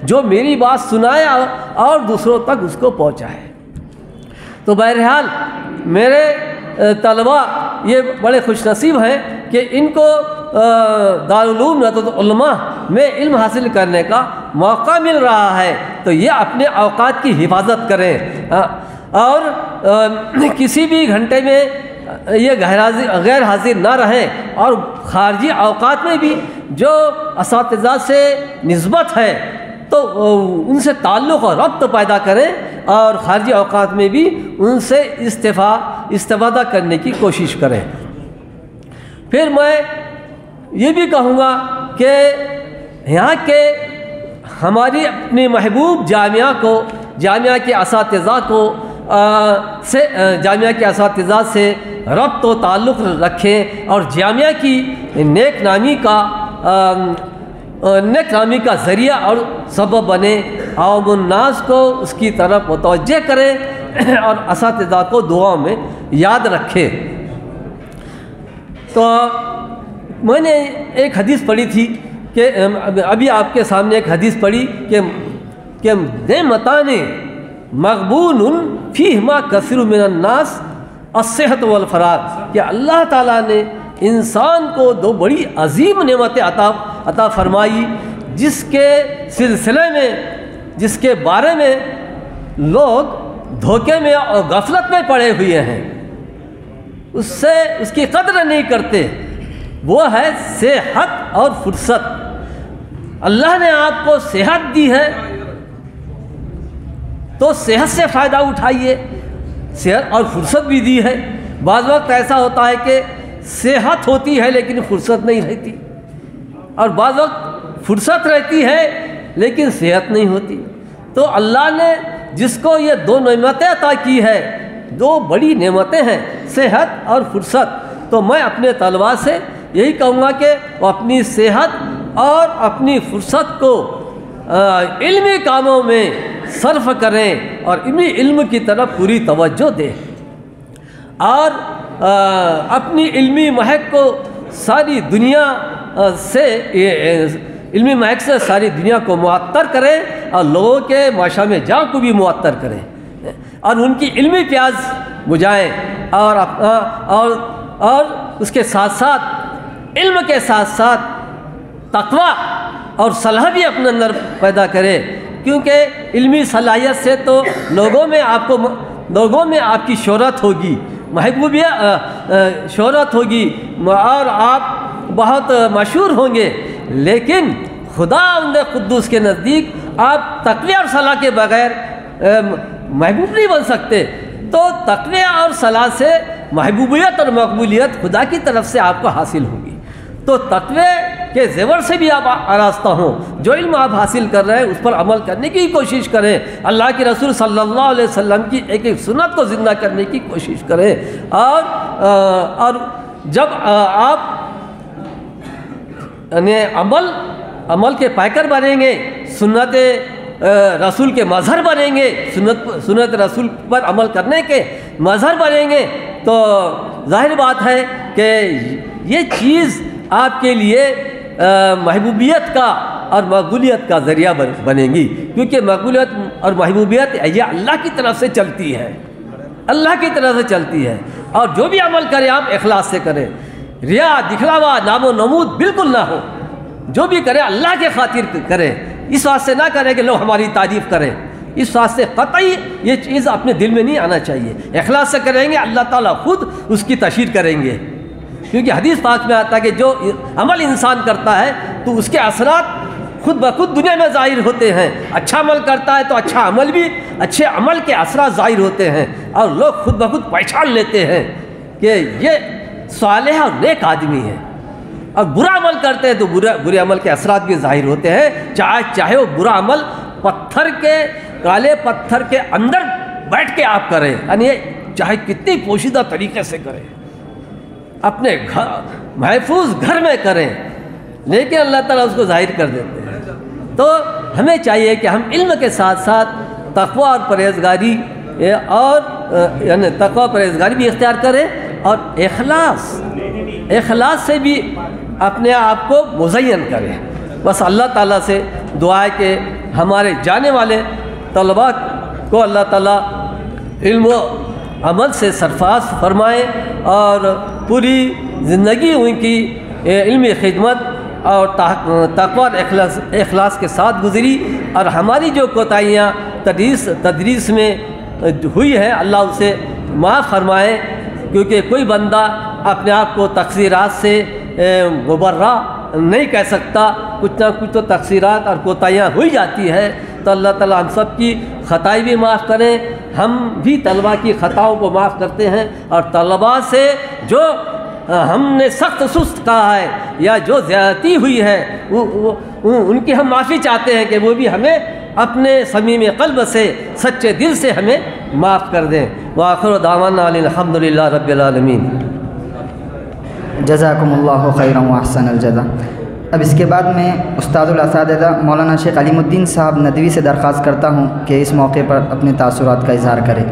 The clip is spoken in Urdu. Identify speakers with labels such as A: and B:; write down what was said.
A: جو میری بات سنائے اور دوسروں تک اس کو پہنچائے۔ تو بہرحال میرے طلباء یہ بڑے خوش نصیب ہیں کہ ان کو دارالعلوم ندوۃ العلماء میں علم حاصل کرنے کا موقع مل رہا ہے، تو یہ اپنے اوقات کی حفاظت کریں اور کسی بھی گھنٹے میں یہ غیر حاضر نہ رہیں، اور خارجی اوقات میں بھی جو اساتذہ سے نسبت ہے تو ان سے تعلق اور ربط پیدا کریں، اور خارجی اوقات میں بھی ان سے استفادہ کرنے کی کوشش کریں۔ پھر میں یہ بھی کہوں گا کہ یہاں کے ہماری اپنی محبوب جامعہ کے اساتذہ جامعہ سے ربط و تعلق رکھیں، اور جامعہ کی نیک نامی کا ذریعہ اور سبب بنے، عوام الناس کو اس کی طرف متوجہ کریں اور اساتذہ کو دعاؤں میں یاد رکھیں۔ تو میں نے ایک حدیث پڑھی تھی کہ ابھی آپ کے سامنے ایک حدیث پڑھی کہ نعمتان مغبون فیہما کثیر من الناس الصحت والفراغ، کہ اللہ تعالیٰ نے انسان کو دو بڑی عظیم نعمتیں عطا فرمائی، جس کے سلسلے میں، جس کے بارے میں لوگ دھوکے میں اور غفلت میں پڑے ہوئے ہیں، اس کی قدر نہیں کرتے۔ وہ ہے صحت اور فرصت۔ اللہ نے آپ کو صحت دی ہے تو صحت سے فائدہ اٹھائیے، صحت اور فرصت بھی دی ہے۔ بعض وقت ایسا ہوتا ہے کہ صحت ہوتی ہے لیکن فرصت نہیں رہتی، اور بعض وقت فرصت رہتی ہے لیکن صحت نہیں ہوتی۔ تو اللہ نے جس کو یہ دو نعمتیں عطا کی ہے، دو بڑی نعمتیں ہیں، صحت اور فرصت، تو میں اپنے طلباء سے یہی کہوں گا کہ وہ اپنی صحت اور اپنی فرصت کو علمی کاموں میں صرف کریں اور علم کی طرف پوری توجہ دیں، اور اپنی علمی مہک کو ساری دنیا سے ساری دنیا کو معطر کریں، اور لوگوں کے معاشرہ میں جان کو بھی معطر کریں، اور ان کی علمی پیاس بجھائیں، اور اس کے ساتھ ساتھ علم کے ساتھ ساتھ تقوی اور صلاح بھی اپنے اندر پیدا کرے، کیونکہ علمی صلاحیت سے تو لوگوں میں آپ کی شہرت ہوگی، شہرت ہوگی، اور آپ بہت مشہور ہوں گے، لیکن خدا قدوس کے نزدیک آپ تقوی اور صلاح کے بغیر محبوب نہیں بن سکتے۔ تو تقوی اور صلاح سے محبوبیت اور مقبولیت خدا کی طرف سے آپ کو حاصل ہوگی۔ تو تقوی کے زیور سے بھی آپ آراستہ ہوں، جو علم آپ حاصل کر رہے ہیں اس پر عمل کرنے کی کوشش کریں، اللہ کے رسول صلی اللہ علیہ وسلم کی ایک ایک سنت کو زندہ کرنے کی کوشش کریں، اور جب آپ عمل کے پیکر بنیں گے، سنت رسول کے مظہر بنیں گے، سنت رسول پر عمل کرنے کے مظہر بنیں گے، تو ظاہر بات ہے کہ یہ چیز آپ کے لیے محبوبیت کا اور مقبولیت کا ذریعہ بنے گی، کیونکہ مقبولیت اور محبوبیت یہ اللہ کی طرف سے چلتی ہے، اللہ کی طرف سے چلتی ہے۔ اور جو بھی عمل کریں آپ اخلاص سے کریں، ریا، دکھلاوا، نام و نمود بالکل نہ ہو، جو بھی کریں اللہ کے خاطر کریں، اس واسطے نہ کریں کہ لوگ ہماری تعریف کریں، اس واسطے قطعی یہ چیز اپنے دل میں نہیں آنا چاہیے۔ اخلاص سے کریں گے اللہ تعالیٰ خود اس کی تشہیر کریں گے، کیونکہ حدیث پاک میں آتا ہے کہ جو عمل انسان کرتا ہے تو اس کے اثرات خود بخود دنیا میں ظاہر ہوتے ہیں۔ اچھا عمل کرتا ہے تو اچھے عمل کے اثرات ظاہر ہوتے ہیں، اور لوگ خود بخود پہچان لیتے ہیں کہ یہ صالح اور نیک آدمی ہے۔ اور برا عمل کرتے ہیں تو برے عمل کے اثرات بھی ظاہر ہوتے ہیں، چاہے وہ برا عمل کالے پتھر کے اندر بیٹھ کے آپ کریں، یعنی چاہے کتنی پوشیدہ طریقے سے کریں، اپنے محفوظ گھر میں کریں، لیکن اللہ تعالیٰ اس کو ظاہر کر دیتے ہیں۔ تو ہمیں چاہیے کہ ہم علم کے ساتھ ساتھ تقوی اور پرہیزگاری یعنی تقوی پرہیزگاری بھی اختیار کریں، اور اخلاص سے بھی اپنے آپ کو مزین کریں۔ بس اللہ تعالیٰ سے دعا ہے کہ ہمارے جانے والے طلباء کو اللہ تعالیٰ علم و عمل سے سرفراز فرمائے اور پوری زندگی ان کی علمی خدمت اور تقویٰ اور اخلاص کے ساتھ گزری، اور ہماری جو کوتاہیاں تدریس میں ہوئی ہے اللہ اسے معاف فرمائے، کیونکہ کوئی بندہ اپنے آپ کو تقصیرات سے مبرہ نہیں کہہ سکتا، کچھ نہ کچھ تو تقصیرات اور کوتاہیاں ہوئی جاتی ہے۔ تو اللہ تعالیٰ ہم سب کی خطائی بھی معاف کریں، ہم بھی طلباء کی خطاؤں کو معاف کرتے ہیں، اور طلباء سے جو ہم نے سخت سست کہا ہے یا جو زیادتی ہوئی ہے ان کی ہم معافی چاہتے ہیں کہ وہ بھی ہمیں اپنے صمیم قلب سے سچے دل سے ہمیں معاف کر دیں۔ وآخر دعوانا الحمدللہ رب العالمین۔
B: جزاکم اللہ خیرا واحسن الجزا۔ اب اس کے بعد میں استاد الاساتذہ مولانا شیخ علیم الدین صاحب ندوی سے درخواست کرتا ہوں کہ اس موقع پر اپنے تاثرات کا اظہار کرے۔